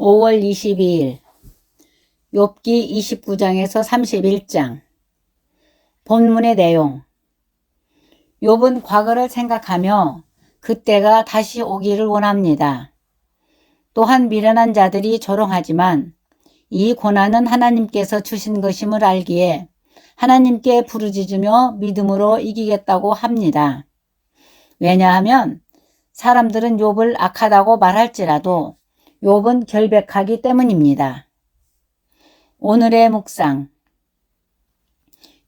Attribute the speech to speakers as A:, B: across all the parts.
A: 5월 22일 욥기 29장에서 31장. 본문의 내용. 욥은 과거를 생각하며 그때가 다시 오기를 원합니다. 또한 미련한 자들이 조롱하지만 이 고난은 하나님께서 주신 것임을 알기에 하나님께 부르짖으며 믿음으로 이기겠다고 합니다. 왜냐하면 사람들은 욥을 악하다고 말할지라도 욥은 결백하기 때문입니다. 오늘의 묵상.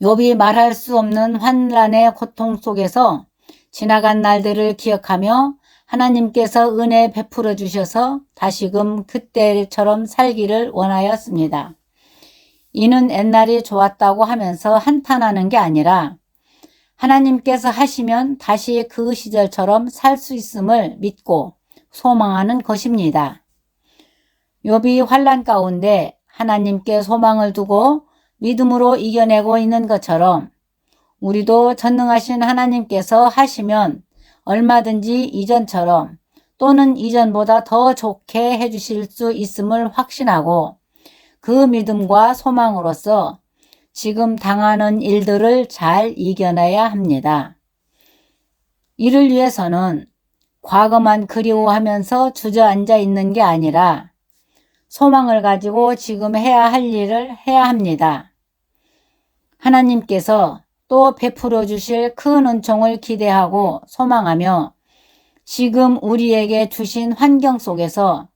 A: 욥이 말할 수 없는 환난의 고통 속에서 지나간 날들을 기억하며 하나님께서 은혜 베풀어 주셔서 다시금 그때처럼 살기를 원하였습니다. 이는 옛날이 좋았다고 하면서 한탄하는 게 아니라 하나님께서 하시면 다시 그 시절처럼 살 수 있음을 믿고 소망하는 것입니다. 욥이 환난 가운데 하나님께 소망을 두고 믿음으로 이겨내고 있는 것처럼 우리도 전능하신 하나님께서 하시면 얼마든지 이전처럼 또는 이전보다 더 좋게 해주실 수 있음을 확신하고 그 믿음과 소망으로서 지금 당하는 일들을 잘 이겨내야 합니다. 이를 위해서는 과거만 그리워하면서 주저앉아 있는 게 아니라 소망을 가지고 지금 해야 할 일을 해야 합니다. 하나님께서 또 베풀어 주실 큰 은총을 기대하고 소망하며 지금 우리에게 주신 환경 속에서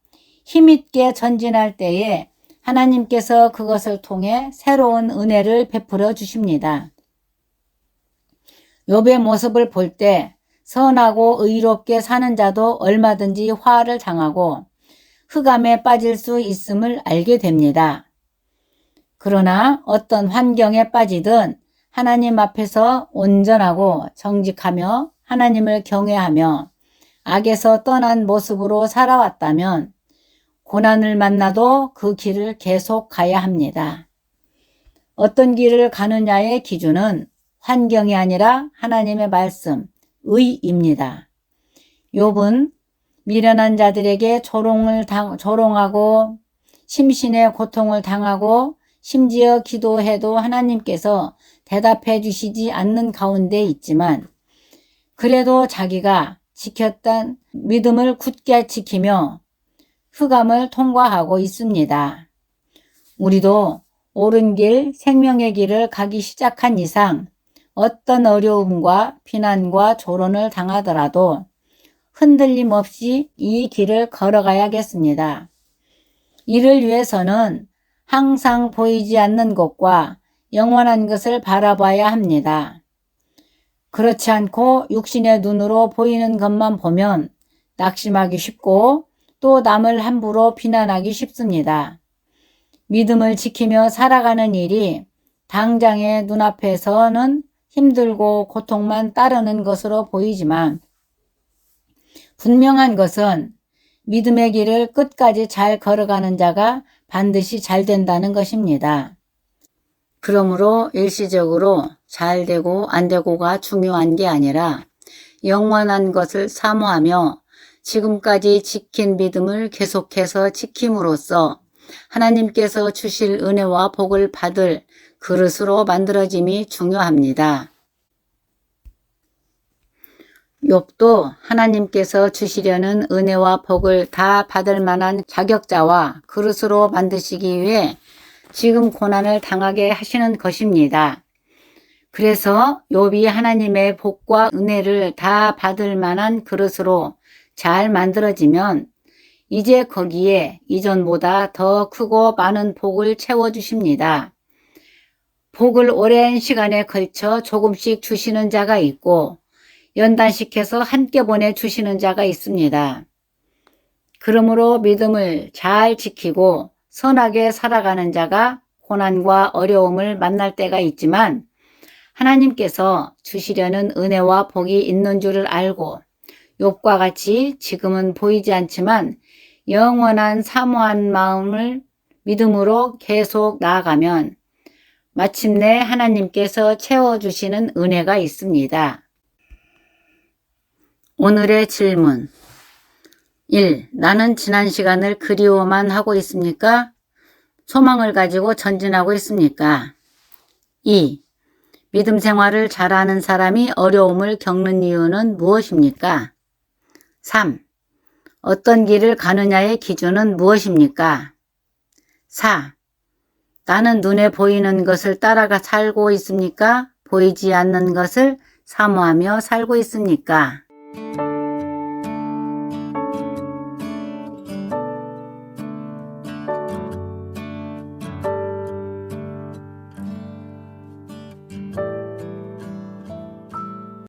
A: 힘있게 전진할 때에 하나님께서 그것을 통해 새로운 은혜를 베풀어 주십니다. 욥의 모습을 볼 때 선하고 의롭게 사는 자도 얼마든지 화를 당하고 흑암에 빠질 수 있음을 알게 됩니다. 그러나 어떤 환경에 빠지든 하나님 앞에서 온전하고 정직하며 하나님을 경외하며 악에서 떠난 모습으로 살아왔다면 고난을 만나도 그 길을 계속 가야 합니다. 어떤 길을 가느냐의 기준은 환경이 아니라 하나님의 말씀, 의입니다. 욥은 미련한 자들에게 조롱하고 심신의 고통을 당하고 심지어 기도해도 하나님께서 대답해 주시지 않는 가운데 있지만 그래도 자기가 지켰던 믿음을 굳게 지키며 흑암을 통과하고 있습니다. 우리도 옳은 길, 생명의 길을 가기 시작한 이상 어떤 어려움과 비난과 조론을 당하더라도 흔들림 없이 이 길을 걸어가야겠습니다. 이를 위해서는 항상 보이지 않는 것과 영원한 것을 바라봐야 합니다. 그렇지 않고 육신의 눈으로 보이는 것만 보면 낙심하기 쉽고 또 남을 함부로 비난하기 쉽습니다. 믿음을 지키며 살아가는 일이 당장의 눈앞에서는 힘들고 고통만 따르는 것으로 보이지만 분명한 것은 믿음의 길을 끝까지 잘 걸어가는 자가 반드시 잘 된다는 것입니다. 그러므로 일시적으로 잘 되고 안 되고가 중요한 게 아니라 영원한 것을 사모하며 지금까지 지킨 믿음을 계속해서 지킴으로써 하나님께서 주실 은혜와 복을 받을 그릇으로 만들어짐이 중요합니다. 욥도 하나님께서 주시려는 은혜와 복을 다 받을 만한 자격자와 그릇으로 만드시기 위해 지금 고난을 당하게 하시는 것입니다. 그래서 욥이 하나님의 복과 은혜를 다 받을 만한 그릇으로 잘 만들어지면 이제 거기에 이전보다 더 크고 많은 복을 채워주십니다. 복을 오랜 시간에 걸쳐 조금씩 주시는 자가 있고 연단시켜서 한꺼번에 주시는 자가 있습니다. 그러므로 믿음을 잘 지키고 선하게 살아가는 자가 고난과 어려움을 만날 때가 있지만 하나님께서 주시려는 은혜와 복이 있는 줄을 알고 욥과 같이 지금은 보이지 않지만 영원한 사모한 마음을 믿음으로 계속 나아가면 마침내 하나님께서 채워주시는 은혜가 있습니다. 오늘의 질문. 1. 나는 지난 시간을 그리워만 하고 있습니까? 소망을 가지고 전진하고 있습니까? 2. 믿음 생활을 잘하는 사람이 어려움을 겪는 이유는 무엇입니까? 3. 어떤 길을 가느냐의 기준은 무엇입니까? 4. 나는 눈에 보이는 것을 따라가 살고 있습니까? 보이지 않는 것을 사모하며 살고 있습니까?